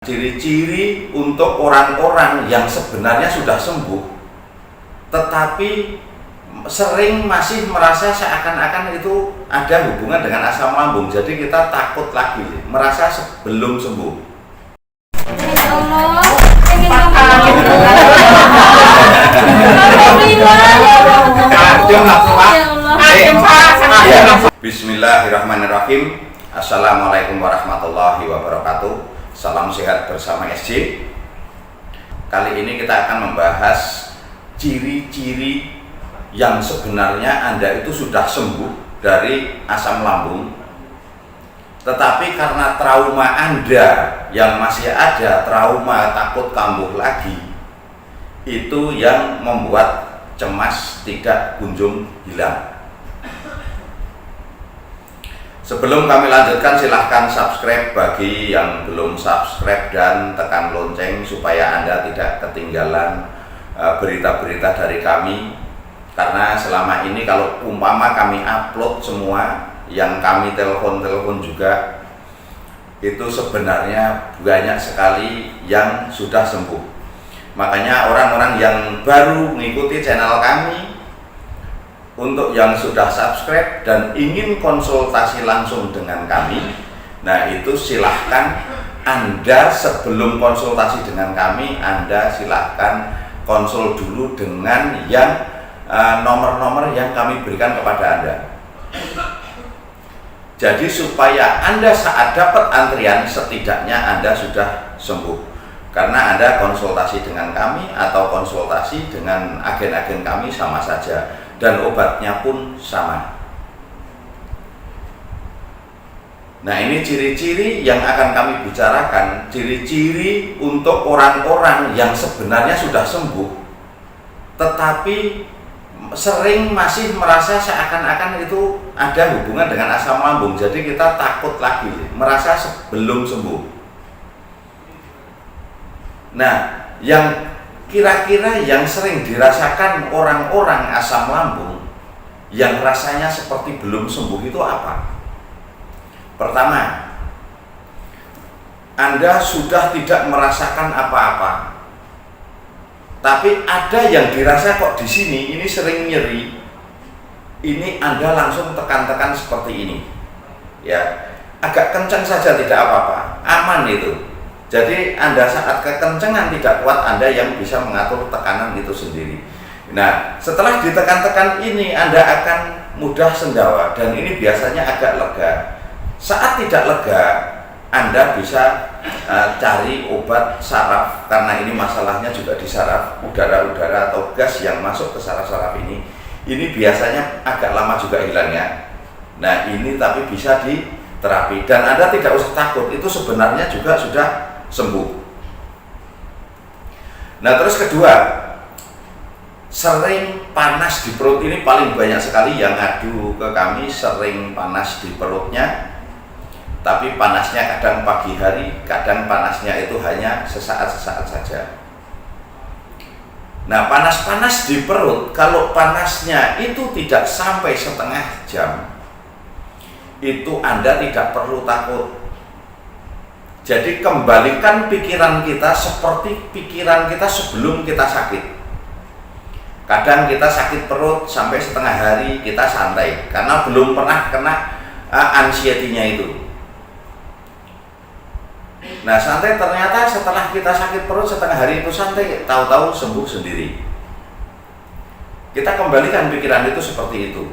Ciri-ciri untuk orang-orang yang sebenarnya sudah sembuh tetapi sering masih merasa seakan-akan itu ada hubungan dengan asam lambung, jadi kita takut lagi, merasa belum sembuh. Ya Allah, pengen ngomong. Bismillahirrahmanirrahim. Assalamualaikum warahmatullahi wabarakatuh. Salam sehat bersama SJ. Kali ini kita akan membahas ciri-ciri yang sebenarnya Anda itu sudah sembuh dari asam lambung, tetapi karena trauma Anda yang masih ada, trauma takut kambuh lagi, itu yang membuat cemas tidak kunjung hilang. Sebelum kami lanjutkan, silahkan subscribe bagi yang belum subscribe dan tekan lonceng supaya Anda tidak ketinggalan berita-berita dari kami. Karena selama ini kalau umpama kami upload semua, yang kami telepon juga, itu sebenarnya banyak sekali yang sudah sembuh. Makanya orang-orang yang baru mengikuti channel kami, untuk yang sudah subscribe dan ingin konsultasi langsung dengan kami, nah itu silahkan Anda sebelum konsultasi dengan kami, Anda silahkan konsul dulu dengan yang nomor-nomor yang kami berikan kepada Anda. Jadi supaya Anda saat dapat antrian, setidaknya Anda sudah sembuh. Karena Anda konsultasi dengan kami atau konsultasi dengan agen-agen kami sama saja, dan obatnya pun sama. Nah, ini ciri-ciri yang akan kami bicarakan, ciri-ciri untuk orang-orang yang sebenarnya sudah sembuh tetapi sering masih merasa seakan-akan itu ada hubungan dengan asam lambung, jadi kita takut lagi, merasa belum sembuh. Nah, yang kira-kira yang sering dirasakan orang-orang asam lambung yang rasanya seperti belum sembuh itu apa? Pertama, Anda sudah tidak merasakan apa-apa, tapi ada yang dirasa kok di sini ini sering nyeri. Ini Anda langsung tekan-tekan seperti ini, ya, agak kencang saja tidak apa-apa, aman itu. Jadi Anda saat kekencengan tidak kuat, Anda yang bisa mengatur tekanan itu sendiri. Nah, setelah ditekan-tekan ini Anda akan mudah sendawa dan ini biasanya agak lega. Saat tidak lega, Anda bisa cari obat saraf, karena ini masalahnya juga di saraf, udara-udara atau gas yang masuk ke saraf-saraf ini biasanya agak lama juga hilangnya. Nah, ini tapi bisa diterapi dan Anda tidak usah takut, itu sebenarnya juga sudah sembuh. Nah, terus kedua, sering panas di perut. Ini paling banyak sekali yang ngadu ke kami, sering panas di perutnya, tapi panasnya kadang pagi hari, kadang panasnya itu hanya sesaat-sesaat saja. Nah, panas-panas di perut, kalau panasnya itu tidak sampai setengah jam, itu Anda tidak perlu takut. Jadi kembalikan pikiran kita seperti pikiran kita sebelum kita sakit. Kadang kita sakit perut sampai setengah hari kita santai karena belum pernah kena anxiety-nya itu. Nah, santai ternyata setelah kita sakit perut setengah hari itu santai, tahu-tahu sembuh sendiri. Kita kembalikan pikiran itu seperti itu.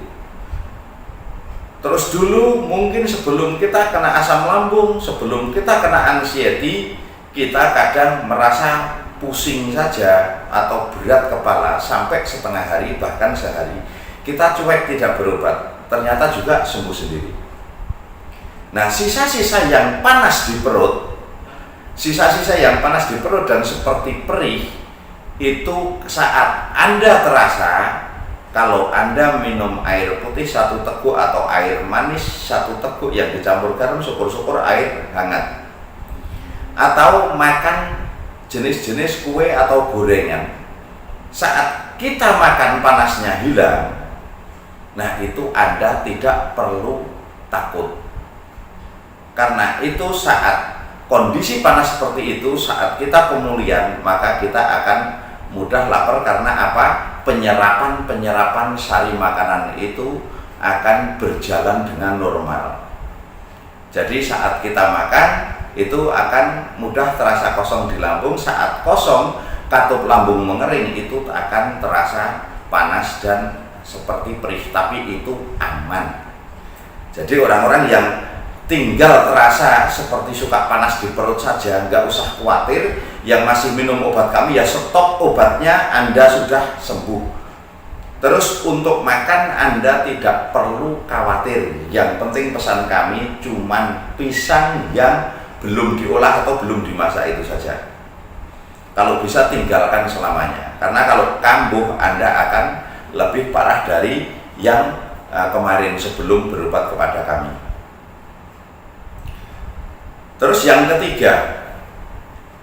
Terus dulu mungkin sebelum kita kena asam lambung, sebelum kita kena anxiety, kita kadang merasa pusing saja atau berat kepala sampai setengah hari bahkan sehari. Kita cuek tidak berobat, ternyata juga sembuh sendiri. Nah, sisa-sisa yang panas di perut, dan seperti perih, itu saat Anda terasa kalau Anda minum air putih 1 teguk atau air manis 1 teguk yang dicampur garam, syukur-syukur air hangat, atau makan jenis-jenis kue atau gorengan, saat kita makan panasnya hilang, nah itu Anda tidak perlu takut. Karena itu saat kondisi panas seperti itu saat kita pemulihan, maka kita akan mudah lapar karena apa? Penyerapan sari makanan itu akan berjalan dengan normal. Jadi saat kita makan itu akan mudah terasa kosong di lambung. Saat kosong, katup lambung mengering, itu akan terasa panas dan seperti perih, tapi itu aman. Jadi orang-orang yang tinggal terasa seperti suka panas di perut saja, nggak usah khawatir. Yang masih minum obat kami, ya stop obatnya, Anda sudah sembuh. Terus untuk makan Anda tidak perlu khawatir. Yang penting pesan kami cuman pisang yang belum diolah atau belum dimasak itu saja. Kalau bisa tinggalkan selamanya, karena kalau kambuh Anda akan lebih parah dari yang kemarin sebelum berobat kepada kami. Terus yang ketiga,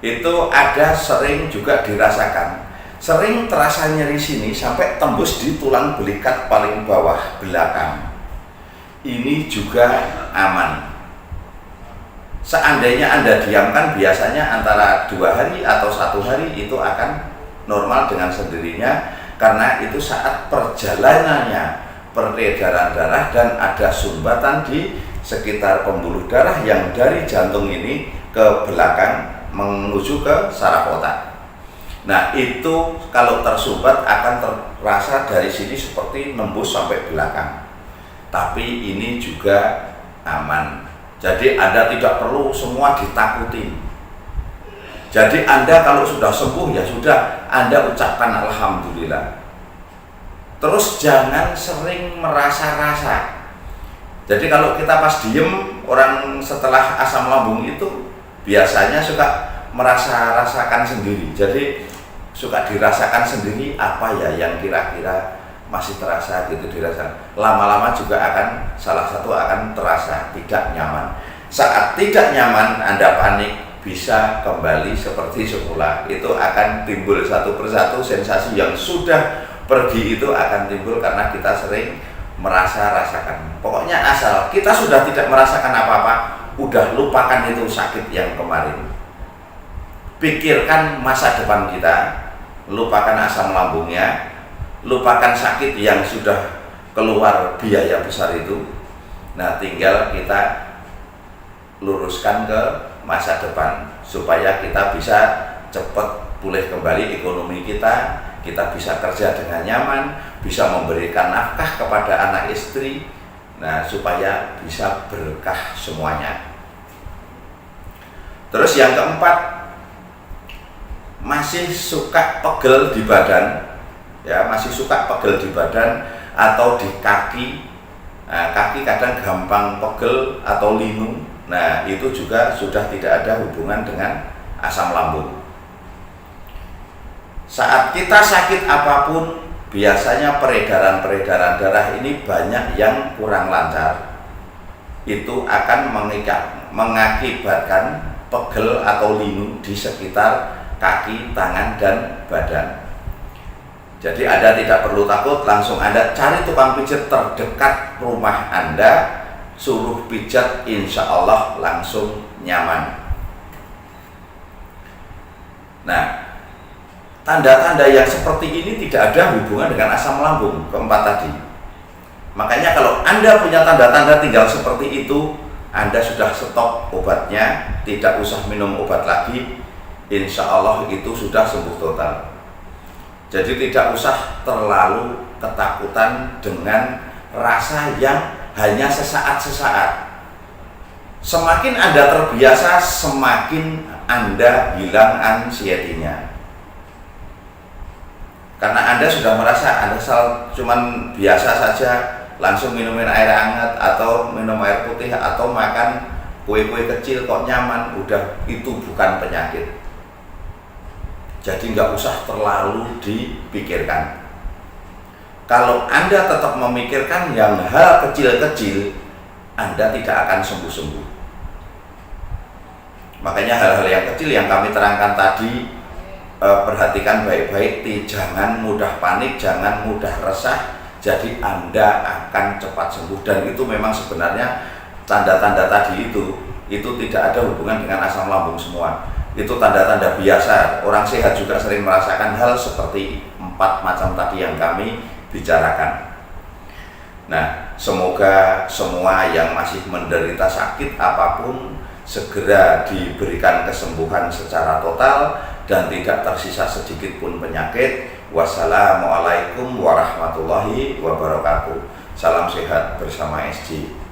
itu ada sering juga dirasakan, sering terasa nyeri sini sampai tembus di tulang belikat paling bawah belakang. Ini juga aman. Seandainya Anda diamkan, biasanya antara 2 hari atau 1 hari itu akan normal dengan sendirinya, karena itu saat perjalanannya peredaran darah dan ada sumbatan di sekitar pembuluh darah yang dari jantung ini ke belakang menuju ke saraf otak. Nah, itu kalau tersumbat akan terasa dari sini seperti nembus sampai belakang. Tapi ini juga aman. Jadi Anda tidak perlu semua ditakutin. Jadi Anda kalau sudah sembuh, ya sudah, Anda ucapkan alhamdulillah. Terus jangan sering merasa-rasa. Jadi kalau kita pas diem, orang setelah asam lambung itu biasanya suka merasa-rasakan sendiri. Jadi suka dirasakan sendiri, apa ya yang kira-kira masih terasa gitu dirasakan. Lama-lama juga akan salah satu akan terasa tidak nyaman. Saat tidak nyaman, Anda panik, bisa kembali seperti semula. Itu akan timbul satu persatu sensasi yang sudah pergi itu akan timbul karena kita sering merasa-rasakan. Pokoknya asal kita sudah tidak merasakan apa-apa, udah lupakan itu sakit yang kemarin. Pikirkan masa depan kita, lupakan asam lambungnya, lupakan sakit yang sudah keluar biaya besar itu. Nah, tinggal kita luruskan ke masa depan supaya kita bisa cepat pulih kembali ekonomi kita bisa kerja dengan nyaman, bisa memberikan nafkah kepada anak istri, nah supaya bisa berkah semuanya. Terus yang keempat, masih suka pegel di badan, ya masih suka pegel di badan atau di kaki. Nah, kaki kadang gampang pegel atau linu. Nah, itu juga sudah tidak ada hubungan dengan asam lambung. Saat kita sakit apapun, biasanya peredaran darah ini banyak yang kurang lancar. Itu akan mengakibatkan pegel atau linu di sekitar kaki, tangan, dan badan. Jadi Anda tidak perlu takut, langsung Anda cari tukang pijat terdekat rumah Anda, suruh pijat, insya Allah langsung nyaman. Nah, tanda-tanda yang seperti ini tidak ada hubungan dengan asam lambung keempat tadi. Makanya kalau Anda punya tanda-tanda tinggal seperti itu, Anda sudah stop obatnya, tidak usah minum obat lagi, insya Allah itu sudah sembuh total. Jadi tidak usah terlalu ketakutan dengan rasa yang hanya sesaat-sesaat. Semakin Anda terbiasa, semakin Anda hilang anxiety-nya. Karena Anda sudah merasa Anda cuman biasa saja, langsung minumin air hangat atau minum air putih atau makan kue-kue kecil kok nyaman, udah itu bukan penyakit. Jadi nggak usah terlalu dipikirkan. Kalau Anda tetap memikirkan yang hal kecil-kecil, Anda tidak akan sembuh-sembuh. Makanya hal-hal yang kecil yang kami terangkan tadi, perhatikan baik-baik, jangan mudah panik, jangan mudah resah, jadi Anda akan cepat sembuh. Dan itu memang sebenarnya tanda-tanda tadi itu itu tidak ada hubungan dengan asam lambung semua. Itu tanda-tanda biasa. Orang sehat juga sering merasakan hal seperti 4 macam tadi yang kami bicarakan. Nah, semoga semua yang masih menderita sakit apapun segera diberikan kesembuhan secara total dan tidak tersisa sedikit pun penyakit. Wassalamualaikum warahmatullahi wabarakatuh. Salam sehat bersama SJ.